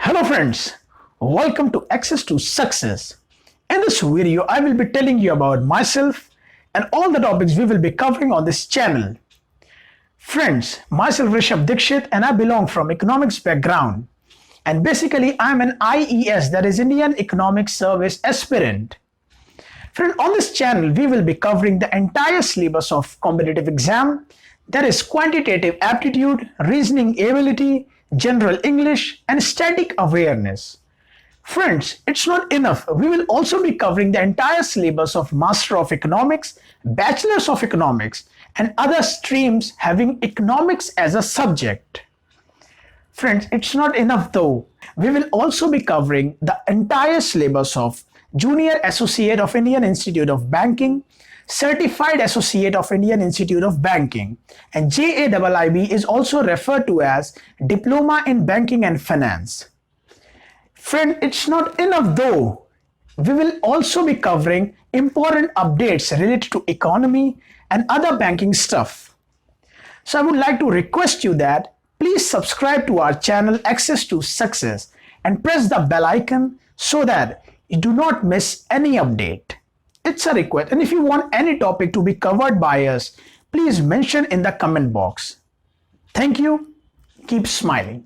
Hello friends, welcome to Access to Success. In this video, I will be telling you about myself and all the topics we will be covering on this channel. Friends, myself Rishabh Dixit and I belong from economics background. And basically, I am an IES, that is Indian Economic Service aspirant. Friend, on this channel, we will be covering the entire syllabus of competitive exam, that is quantitative aptitude, reasoning ability, general English, and static awareness. Friends, it's not enough. We will also be covering the entire syllabus of Master of Economics, Bachelors of Economics, and other streams having economics as a subject. Friends, it's not enough though. We will also be covering the entire syllabus of Junior Associate of Indian Institute of Banking, Certified Associate of Indian Institute of Banking, and JAIIB is also referred to as Diploma in Banking and Finance. Friend, it's not enough though. We will also be covering important updates related to economy and other banking stuff. So I would like to request you that please subscribe to our channel Access to Success and press the bell icon so that you do not miss any update. It's a request, and if you want any topic to be covered by us, please mention in the comment box. Thank you. Keep smiling.